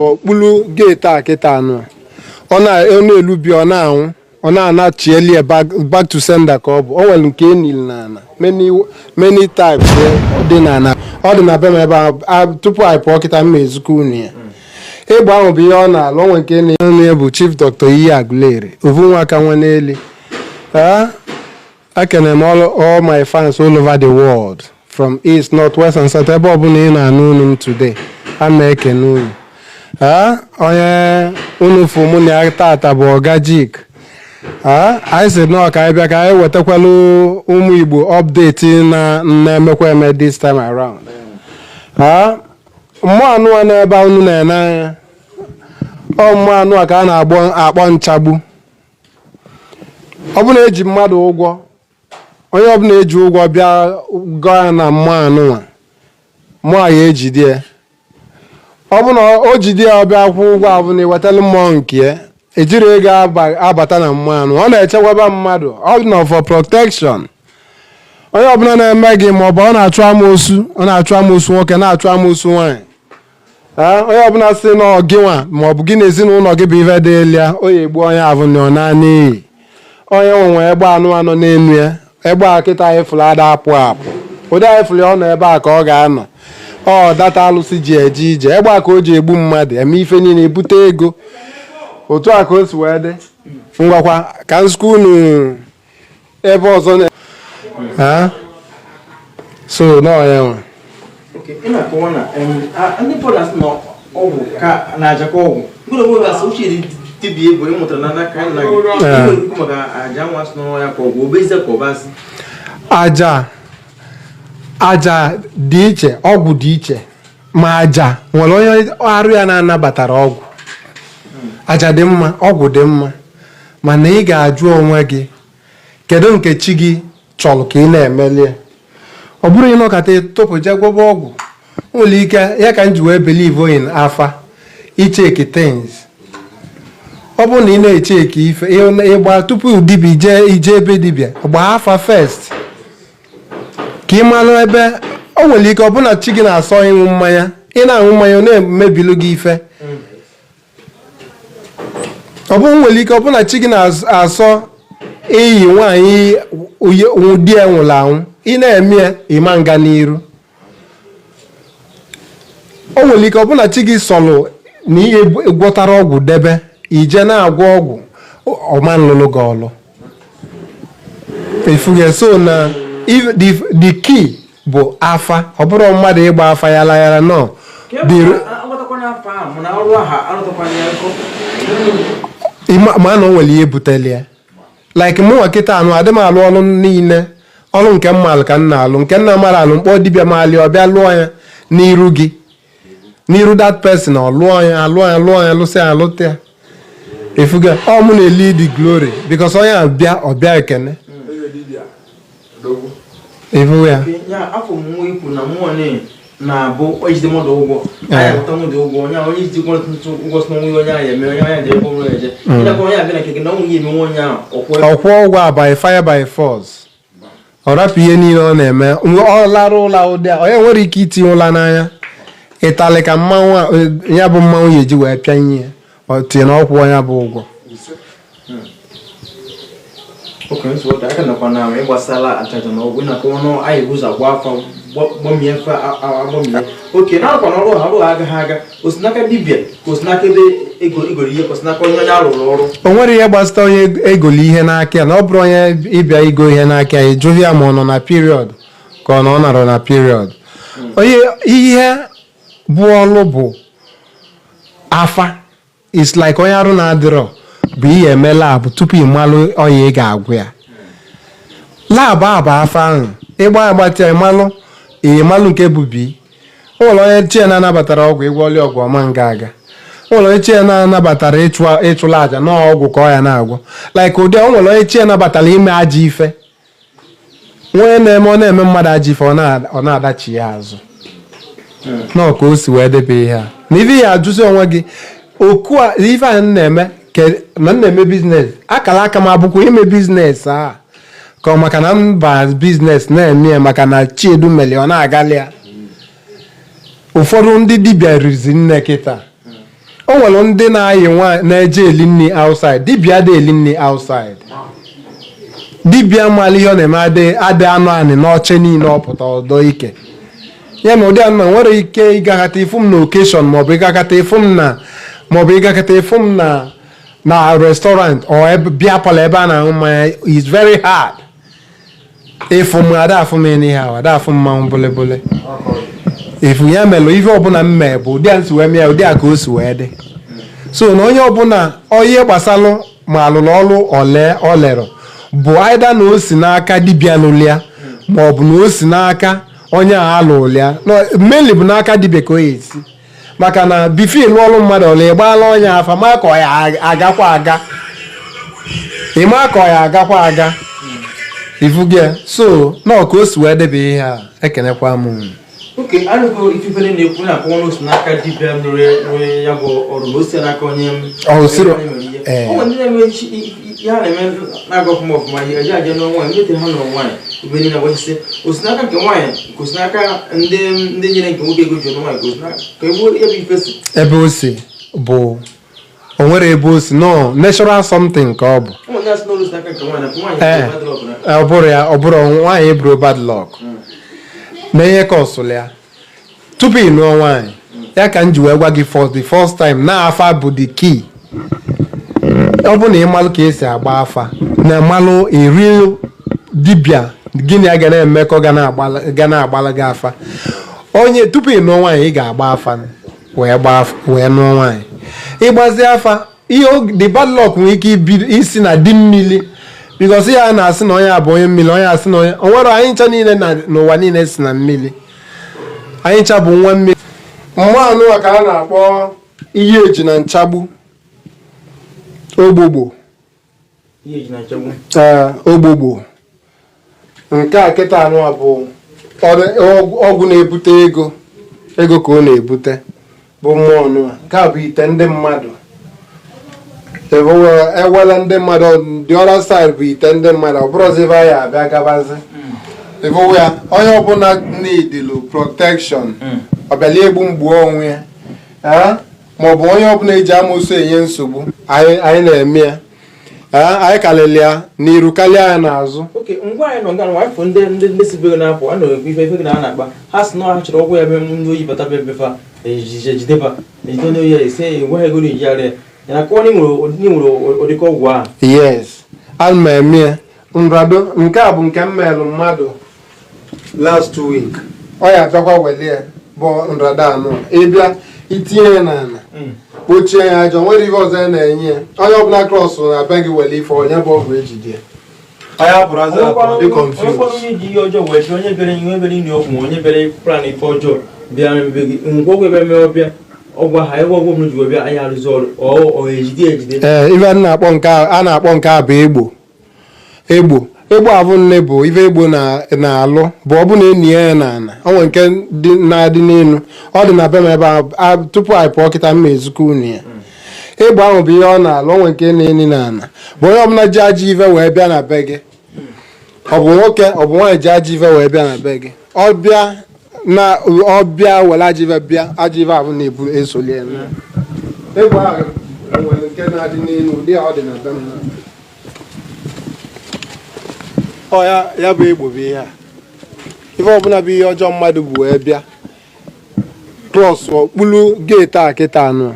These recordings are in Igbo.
okpulu gate a kịta anụ ọ na-elubi ọ na-anwụ ọ na-anachieli back to sender ka ọ bụ o nwere nke enil n'ala many types dị n'ala ọ dị na be m ebe tupu anyị pụọ kịta m ezukọ unu ya ịgba ahụ bụ ihe ọ na-alụ onwe nke na bụ Chief Dr. Iyi Agụleri ovu nwa aka nwa n'eli ekene m all my fans all over the world from east north west and south ebe ọbụla ị na-anụ unu m today a na-ekene unu onye unu fụ mụ na ya tata bụ Ogajik anyị si nọ ka anyị bịa ka anyị wetakwalụ ụmụ Igbo update na-emekwa eme this time around mmụọ anụ n'ebe unu na-ene anya mmụọ anụ ka a na-akpọ nchagbu ọ bụ na eji mmadụ ụgwọ onye ọbụla eji ụgwọ bịa gọọ ya na mmụọ anụnwa mmụọ ya ejide ya ọ bụ na o jide ya ọbịa kwụ ụgwọ abụna iwetala mmụọ nke ya ejiri ego abata na mmụọ anụ ọ na-echekwaba mmadụ ọ dị na for protection onye ọbụla na-eme gị ma ọ bụ ọ na-achụ amoosu nwoke na-achụ amoosu nwaanyị onye ọbụla si na gị nwa ma ọ bụ gị na ezinụlọ gị bụ ife dị elu ya o ya egbu onye abụ na ọ na n'iyi onye nwe egbe anụ n'elu ya egbe a kịta anyị fụrụ ada apụ ụdị anyị fụrụ ọ nọ ebe a ka ọ ga-anọ ọ data alụsị ji eje ije egbe a ka o ji egbu mmadụ eme ife niile ebute ego otu a ka o si wee dị ngwakwa ka nzukọ unu ebe ọzọ so n'ọya nwe ndị pọdas na ọgwụ ka na-ajakọ ọgwụ mgbe onwe gasị uche dibịa ego ịmụtara na n'aka nna gị maka aja nwa sị n'ọnwa ya ka ọgwụ obeze ka ọbasị aja dị iche ọgwụ dị iche ma aja nwere onye arụ ya na-anabatara ọgwụ aja dị mma ọgwụ dị mma mana ị ga-ajụ onwe gị kedu nke chi gị chọrọ ka ị na-emeli ọ bụrụ ịnọkọta tụpụje gwọba ọgwụ nwere ike ya ka m ji wee believe in afa icheki things ọ bụrụ na ị na-echeki ife ịgba tupu dibịa ije ebe dibịa gbaa afa first ka ị malụ ebe o nwere ike ọ bụ na chi gị na-asọ ịṅụ mmanya ị na-aṅụ mmanya ọ na-emebilu gị ife ọ bụ nwere ike ọ bụ na chi gị na-asọ iyi nwaanyị di ya nwụrụ anwụ ị na-eme ya ịma nga n'iru o nwere ike ọ bụ na chi gị sọlụ na ihe gwọtara ọgwụ debe ije na-agwọ ọgwụ ọma nlụlụ gị ọlụ efuge so na the key bụ afa ọ bụrụ mmadụ ịgba afa ya layara nọ ma na o nwere ihe buteli ya like mụ nwa kịta anụ adị m alụ ọlụ niile ọlụ nke mmalụ ka m na-alụ nke nna mara alụ mkpọ dibịa malị ọbịa lụọ ya n'iru gị n'iru that person ọ lụọ ya lụsị ya lụta ya efuga ọ mụ na-eli the glory because onye ọbịa ekene efu ya afọ mmụọ ikwu na mmụọ na-abụ ejide mmadụ ụgwọ anyị pụta nwụdị ụgwọ onye onye iji ụgwọ si n'onwe onye ahụ eme onye ahụ dị ebe ụlọ eje ịnakwa onye abịa na keke na onwe ya eme nwe onye ahụ ọkwụ ụgwọ by fire by force ọ rapụ ihe niile ọ na-eme ọ lara ụla ụdị a onye nwere ike itinye ụla n'anya ịtalị ka mmanwụ ya bụ mmanwụ ya eji wee pịa ihe ọ tinye na ọkwụ onye bụ ụgwọ oke nsogbu aka nakwa na ịgbasala achacha na ọgwụ na ọnụ anyị bụzọ agwa afọ gbọmie mfe agbọmie oke na-akwa na ọrụ agaghị aga osinaka dibịa ka osinaka ebe egoro ihe ka osinaka onye arụrụ ọrụ o nwere ihe gbasata onye egoli ihe n'aka ya na ọ bụrụ onye ịbịa igo ihe n'aka ya jụrụ ya ma ọ nọ na period ka ọ nọrọ na period onye ihe bụ ọlụ bụ afa is like onye arụ na-adịrọ bụ ihe eme labụ tupu ịmalụ onye ị ga-agwụ ya labụ abụ afa ahụ ịgba agbatị ịmalụ nke bubi ụlọ onye chie na-anabatara ọgwụ ịgwọli ọgwụ ọma nga aga ụlọ onye chie na-anabatara ịchụla aja na ọgwụ ka ọ ya na-agwọ like ụdị ọ nwere onye chie nabatara ime aja ife nwee na-eme ọ na-eme mmadụ aja ife ọ na-adachi ya azụ nọ ka o si wee debe ihe a na ife ya ajụzi onwe gị oku a ife a na-eme na na-eme biznes akara aka m abụkwa ime biznes a ka maka na mba biznes na-eme maka na chiedu meli ọ na-agali ya ụfọdụ ndị dibịa rizi nne kịta o nwere ndị na-ayị nwa na-eje eli nri outside. Dibịa adị eli nri outside. Dibịa mmalụ ihe ọ na-eme adị anụ anị n'oche niile ọpụta ọdọ ike ya na ụdị anụ nwere ike ịgakọta ịfụ m na okeshọn maọbụ ịgakọta ịfụ m na restaurant or bịa palọ ebe a na-aṅụ mmanya is very hard ịfụ m adafụ m ihe ahụ adafụ mmanwụ bụlebụle efu ya melụ ife ọbụla mme bụ ụdị a nsi wee mee ụdị a ka o si wee dị so na onye ọbụla onye gbasalụ ma alụrụ ọrụ o lere bụ aida na o si n'aka dibịa lụlịa ma ọ bụ na o si n'aka onye a alụlịa mmeli bụ n'aka dibịa ka o ya esi maka na bife ịlụ ọrụ mmadụ ọla ịgbaala onye afa ma ka ọ ya agakwa aga ịma ka ọ ya agakwa aga ifu gị so na ka o si wee debe ihe a ekenekwa m oke arụgo ififere na-ekwu na akpọ ọnụ si n'aka dibịa nụrụ ya bụ ọrụ na o si n'aka onye ndị na-eme ihe a na-eme na-aga ọfụma ọfụma ihe eji aja n'ọnwa ndị ha nụrụ nwaanyị ebe niile gbachisi osinaka nke nwaanyị ka osinaka ndị nyere nke nwoke ego ji ọnụ nwaanyị ka ebe ebe ife si ebe o si bụ o nwere ebe o si no natural something ka ọ bụ ọ bụrụ nwaanyị eburu bad luck na ihe ka ọsụlụ ya tupu ị nụọ nwaanyị ya ka m ji wee gwa gị for the first time na afa bụ the key ọ bụ na ịmalụ ka esi agba afa na malụ eri dibịa gịnị a ga na-emekọ ga na-agbala gị afa onye tupu ị nụọ nwaanyị ị ga-agba afa wee nụọ nwaanyị ịgbazi afa ihe the bad luck nwere ike isi na di mmiri because ya na-asị na onye a bụ onye mmiri onye asị na onye onwere anyị ncha niile n'ụwa niile si na mmiri anyị ncha bụ nwa mmiri mmanụ ka a na-akpọ ihe eji na nchagbu ogbogbo ogbogbo nke a kịta anụ bụ ọgwụ na-ebute ego ka ọ na-ebute bụ mmụọ nụa nke a bụ ite ndị mmadụ ewela ndị mmadụ the other side bụ ite ndị mmadụ ọ bụrụzi ebe anyị abịa gabazi evowe ya onye ọbụla needilu protection ọbịala egbu mgbuo onwe ya maọbụ onye ọbụla eji amoosu enye nsogbu anyị na-eme ya anyị kalili ya n'iru karịa ya n'azụ ngwa anyị nọ ngana wafụ ndị sibere na-apụ a na-ekwu ife gị na a na-akpa ha si na ha chọrọ ọgwụ ya be ndị oyi bata bebefa ejideba ejide onye oyi ya esi enweghị ego na-ejigharị ya na kọwa n'inwere ụdịka ọgwụ ahụ yes a ma eme ya nrado nke a bụ nke m merụ mmadụ last week ọ ya abịakwa welie bụ nrado anụ ịbịa itinye ya n'ala kpochie ya ajọ nwere ihe ọzọ ya na-enye ya onye ọbụla krọsụ na-abịa gị wele ife onye bụ ọgwụ ejide onye hapụrụ azụ dị confused onye ji ihe ọjọọ wee onye bere ihe bere inye ọgwụ onye bere plan ife ọjọọ bịa mebe gị ngwa ọgwụ ebe mee ọbịa ọgwa ha ebe ọgwụ m ji wee bịa anyị arụzi ọrụ ọ ejide ife a na-akpọ nke a bụ egbo abụ nne bụ ife egbo na-alụ bụ ọ bụ na enyi ya n'ala onwe nke na-adị n'elu ọ dị na be m ebe ahụ tupu anyị pụọ kịta mma ezukọ unu ya egbo ahụ bụ ihe ọ na-alụ onwe nke na-eni n'ala bụ onye ọbụla ji ajọ ife wee bịa na be gị ọ bụ nwoke ọ bụ nwaanyị ji ajọ ife wee bịa na be gị ọbịa were ajọ ife bịa ajọ ife ahụ na-ebu esoli ya egbo ahụ nwere nke na-adị n'elu ụdị ọ dị na be m ya bụ egbo bụ ihe a ife ọbụla bụ ihe ọjọọ mmadụ bụ wee bịa klọs okpulu geeti a kịta anụ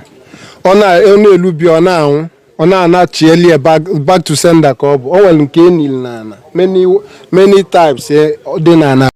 ọ na-elubi ọ na-anwụ ọ na-anachieli ya back to sender ka ọ bụ o nwere nke enil n'ala many types dị n'ala